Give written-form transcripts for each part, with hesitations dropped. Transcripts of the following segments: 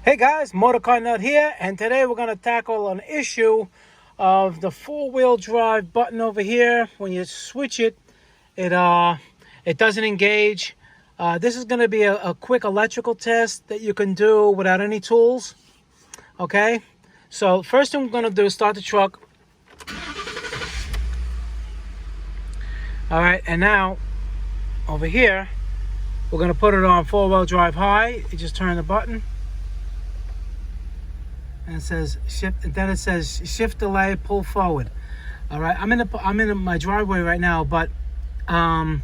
Hey guys, Motorcar Nut here, and today we're going to tackle an issue of the four-wheel drive button over here. When you switch it, it doesn't engage. This is going to be a quick electrical test that you can do without any tools. Okay, so first thing we're going to do is start the truck. All right, and now over here, we're going to put it on four-wheel drive high. You just turn the button. And it says shift, and then it says shift delay, pull forward. All right, I'm in my driveway right now, but I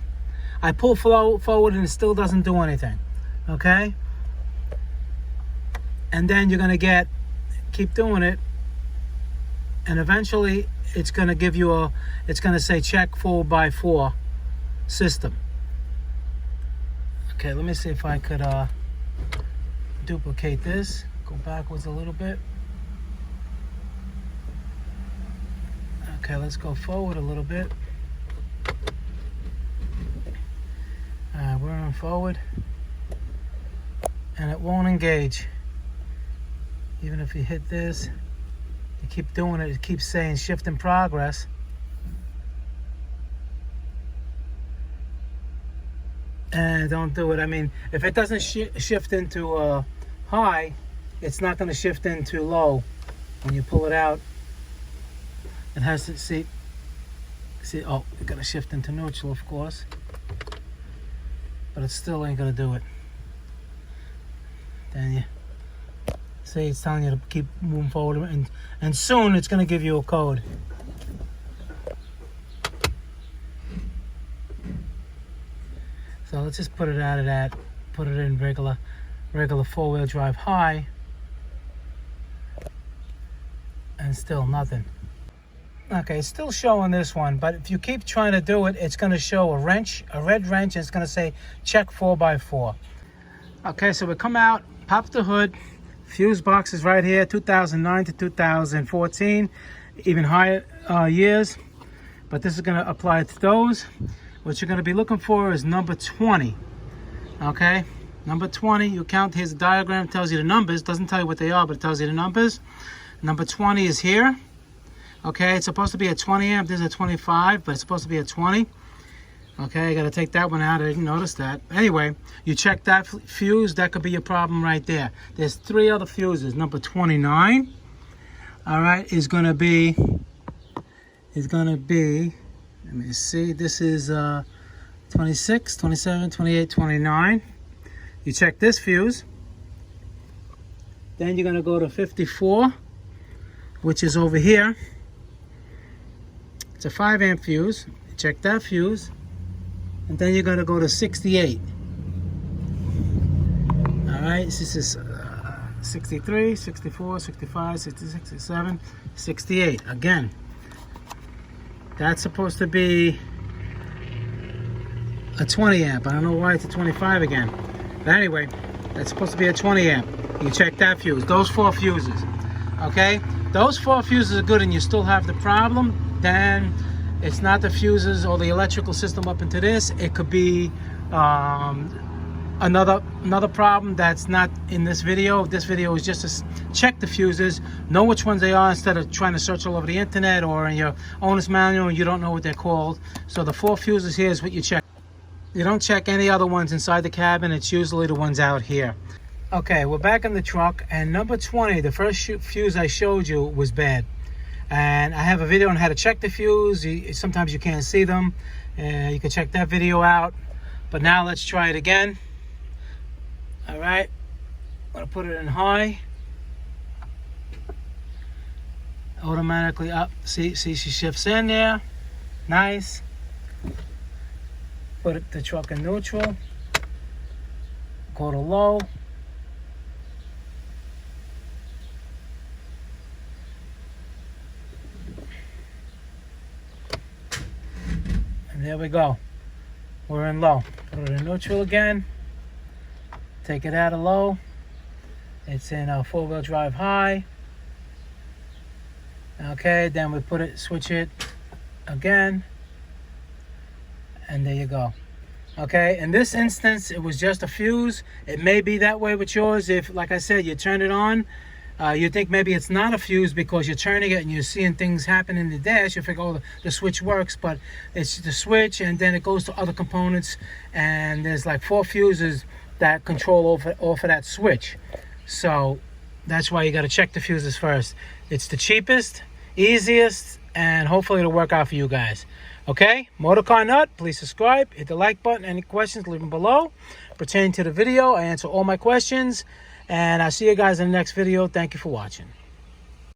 pull forward and it still doesn't do anything. Okay, and then you're gonna keep doing it, and eventually it's gonna give you it's gonna say check 4x4 system. Okay, let me see if I could duplicate this. Go backwards a little bit. Okay, let's go forward a little bit. We're on forward. And it won't engage. Even if you hit this, you keep doing it, it keeps saying shift in progress. And don't do it. I mean, if it doesn't shift into high, it's not going to shift into low. When you pull it out, it has to see, oh, you got to shift into neutral, of course, but it still ain't going to do it. Then you see it's telling you to keep moving forward, and soon it's going to give you a code. So let's just put it out of that, put it in regular four-wheel drive high, and still nothing. Okay, it's still showing this one, but if you keep trying to do it, it's going to show a red wrench, and it's going to say check 4x4. Okay, so we come out, pop the hood, fuse box is right here, 2009 to 2014, even higher years, but this is going to apply to those. What you're going to be looking for is number 20. Okay, number 20, you count, here's a diagram, tells you the numbers, doesn't tell you what they are, but it tells you the numbers. Number 20 is here. Okay, it's supposed to be a 20 amp. This is a 25, but it's supposed to be a 20. Okay, I got to take that one out. I didn't notice that. Anyway, you check that fuse. That could be your problem right there. There's three other fuses. Number 29, all right, is going to be, let me see, this is 26, 27, 28, 29. You check this fuse. Then you're going to go to 54, which is over here. It's a 5 amp fuse. You check that fuse, and then you're going to go to 68. All right, this is 63, 64, 65, 66, 67, 68. Again, that's supposed to be a 20 amp. I don't know why it's a 25 again. But anyway, that's supposed to be a 20 amp. You check that fuse. Those 4 fuses. Okay? Those 4 fuses are good and you still have the problem, then it's not the fuses or the electrical system up into this. It could be another problem that's not in this video. This video is just to check the fuses, know which ones they are instead of trying to search all over the internet or in your owner's manual and you don't know what they're called. So the 4 fuses here is what you check. You don't check any other ones inside the cabin. It's usually the ones out here. Okay, we're back in the truck, and number 20, the first fuse I showed you was bad. And I have a video on how to check the fuse. Sometimes you can't see them. You can check that video out. But now let's try it again. All right, I'm gonna put it in high. Automatically up. See, she shifts in there. Nice. Put the truck in neutral. Go to low. There we go. We're in low. Put it in neutral again. Take it out of low. It's in a four-wheel drive high. Okay, then we switch it again. And there you go. Okay, in this instance, it was just a fuse. It may be that way with yours. If, like I said, you turn it on, you think maybe it's not a fuse because you're turning it and you're seeing things happen in the dash. You figure, oh, the switch works, but it's the switch, and then it goes to other components, and there's like 4 fuses that control off of that switch. So that's why you got to check the fuses first. It's the cheapest, easiest, and hopefully it'll work out for you guys. Okay, Motorcar Nut, please subscribe, hit the like button. Any questions, leave them below. Pertaining to the video, I answer all my questions. And I'll see you guys in the next video. Thank you for watching.